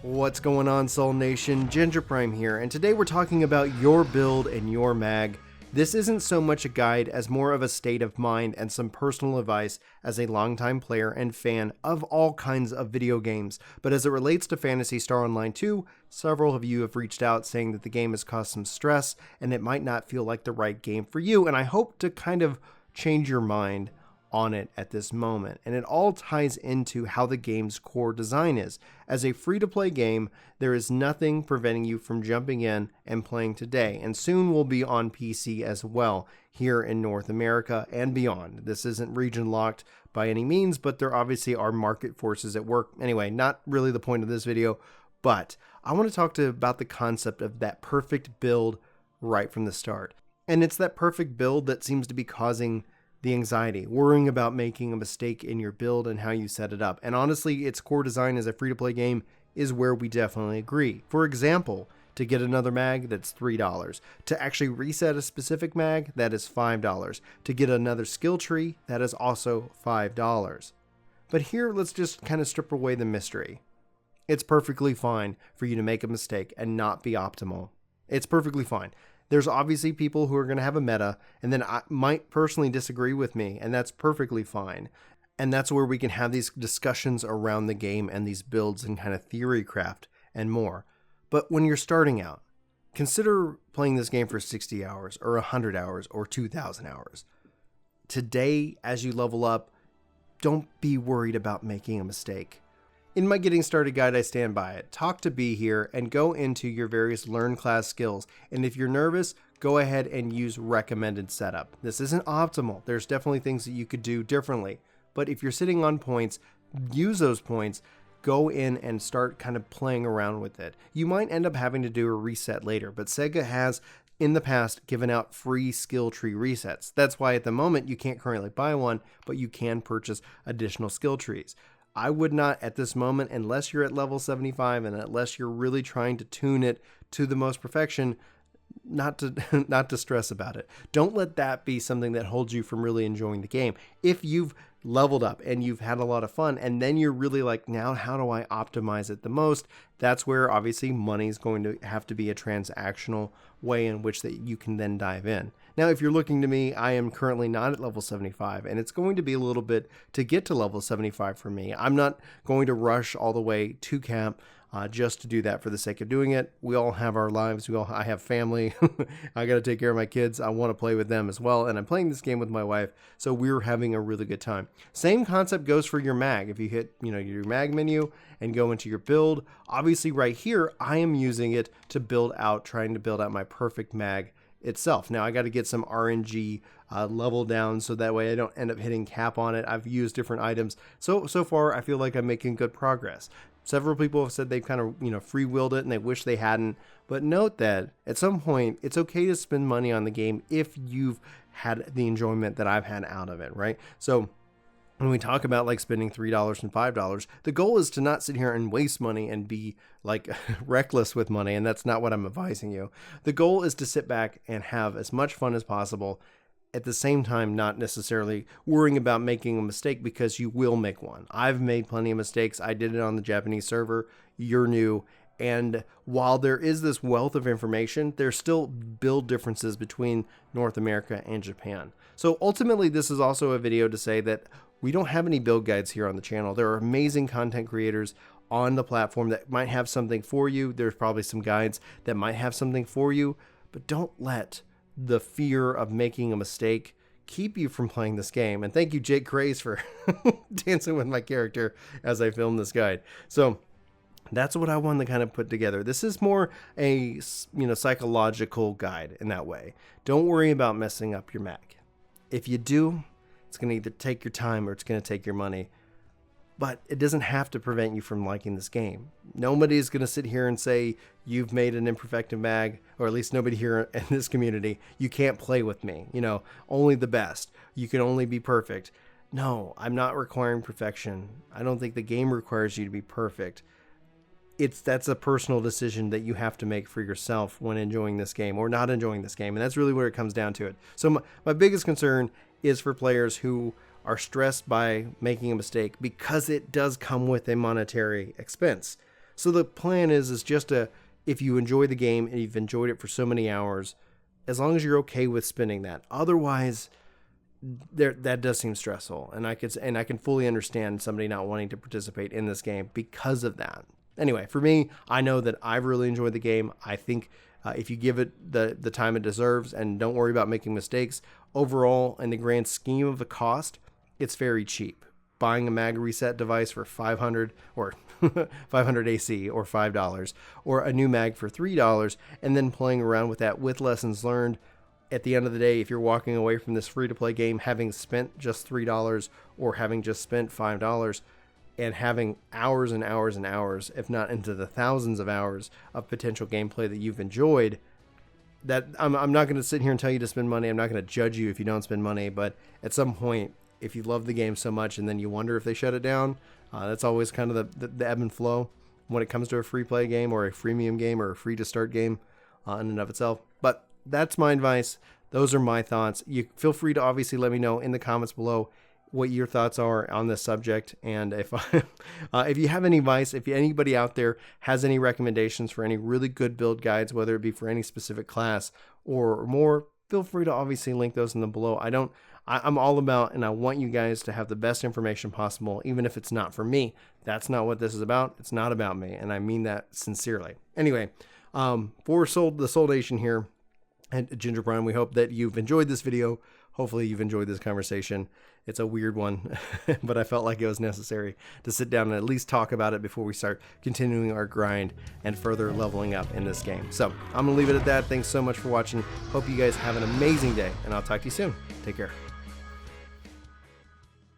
What's going on, Soul Nation? Ginger Prime here, and today we're talking about your build and your mag. This isn't so much a guide as more of a state of mind and some personal advice as a longtime player and fan of all kinds of video games. But as it relates to Phantasy Star Online 2, several of you have reached out saying that the game has caused some stress and it might not feel like the right game for you, and I hope to kind of change your mind on it at this moment. And it all ties into how the game's core design is. As a free-to-play game, there is nothing preventing you from jumping in and playing today, and soon will be on PC as well here in North America and beyond. This isn't region locked by any means, but there obviously are market forces at work. Anyway, not really the point of this video, but I want to talk about the concept of that perfect build right from the start. And it's that perfect build that seems to be causing the anxiety, worrying about making a mistake in your build and how you set it up. And honestly, its core design as a free-to-play game is where we definitely agree. For example, to get another mag, that's $3. To actually reset a specific mag, that is $5. To get another skill tree, that is also $5. But here, let's just kind of strip away the mystery. It's perfectly fine for you to make a mistake and not be optimal. It's perfectly fine. There's obviously people who are going to have a meta and then might personally disagree with me, and that's perfectly fine. And that's where we can have these discussions around the game and these builds and kind of theory craft and more. But when you're starting out, consider playing this game for 60 hours or 100 hours or 2,000 hours. Today, as you level up, don't be worried about making a mistake. In my Getting Started guide, I stand by it. Talk to B here and go into your various learn class skills. And if you're nervous, go ahead and use recommended setup. This isn't optimal. There's definitely things that you could do differently. But if you're sitting on points, use those points. Go in and start kind of playing around with it. You might end up having to do a reset later, but Sega has in the past given out free skill tree resets. That's why at the moment you can't currently buy one, but you can purchase additional skill trees. I would not at this moment, unless you're at level 75 and unless you're really trying to tune it to the most perfection, not to stress about it. Don't let that be something that holds you from really enjoying the game. If you've leveled up and you've had a lot of fun and then you're really like, now how do I optimize it the most? That's where obviously money is going to have to be a transactional way in which that you can then dive in. Now, if you're looking to me, I am currently not at level 75, and it's going to be a little bit to get to level 75 for me. I'm not going to rush all the way to camp just to do that for the sake of doing it. We all have our lives. I have family. I got to take care of my kids. I want to play with them as well, and I'm playing this game with my wife, so we're having a really good time. Same concept goes for your mag. If you hit your mag menu and go into your build, obviously right here, I am using it to trying to build out my perfect mag itself. Now I got to get some RNG level down so that way I don't end up hitting cap on it. I've used different items. So far I feel like I'm making good progress. Several people have said they've kind of free-willed it and they wish they hadn't. But note that at some point it's okay to spend money on the game if you've had the enjoyment that I've had out of it, right? So when we talk about like spending $3 and $5, the goal is to not sit here and waste money and be like reckless with money. And that's not what I'm advising you. The goal is to sit back and have as much fun as possible. At the same time, not necessarily worrying about making a mistake, because you will make one. I've made plenty of mistakes. I did it on the Japanese server. You're new. And while there is this wealth of information, there's still build differences between North America and Japan. So ultimately, this is also a video to say that we don't have any build guides here on the channel. There are amazing content creators on the platform that might have something for you. There's probably some guides that might have something for you, but don't let the fear of making a mistake keep you from playing this game. And thank you, Jake Craze, for dancing with my character as I filmed this guide. So that's what I wanted to kind of put together. This is more a psychological guide in that way. Don't worry about messing up your mag. If you do, it's going to either take your time or it's going to take your money. But it doesn't have to prevent you from liking this game. Nobody's going to sit here and say you've made an imperfective mag, or at least nobody here in this community. You can't play with me. Only the best. You can only be perfect. No, I'm not requiring perfection. I don't think the game requires you to be perfect. That's a personal decision that you have to make for yourself when enjoying this game or not enjoying this game. And that's really where it comes down to it. So my biggest concern is for players who are stressed by making a mistake, because it does come with a monetary expense. So the plan is just if you enjoy the game and you've enjoyed it for so many hours, as long as you're okay with spending that. Otherwise, that does seem stressful, and I can fully understand somebody not wanting to participate in this game because of that. Anyway, for me, I know that I've really enjoyed the game. I think if you give it the time it deserves and don't worry about making mistakes, overall, in the grand scheme of the cost, it's very cheap. Buying a mag reset device for $500 or 500 AC or $5, or a new mag for $3, and then playing around with that with lessons learned. At the end of the day, if you're walking away from this free-to-play game having spent just $3 or having just spent $5 and having hours and hours and hours, if not into the thousands of hours of potential gameplay that you've enjoyed, that I'm not going to sit here and tell you to spend money. I'm not going to judge you if you don't spend money, but at some point, if you love the game so much and then you wonder if they shut it down, that's always kind of the ebb and flow when it comes to a free play game or a freemium game or a free to start game in and of itself. But that's my advice. Those are my thoughts. You feel free to obviously let me know in the comments below what your thoughts are on this subject. And if you have any advice, if anybody out there has any recommendations for any really good build guides, whether it be for any specific class or more, feel free to obviously link those in the below. I'm all about, and I want you guys to have the best information possible, even if it's not for me. That's not what this is about. It's not about me, and I mean that sincerely. Anyway, for the Soul Nation here at Ginger Prime, we hope that you've enjoyed this video. Hopefully you've enjoyed this conversation. It's a weird one, but I felt like it was necessary to sit down and at least talk about it before we start continuing our grind and further leveling up in this game. So I'm going to leave it at that. Thanks so much for watching. Hope you guys have an amazing day, and I'll talk to you soon. Take care.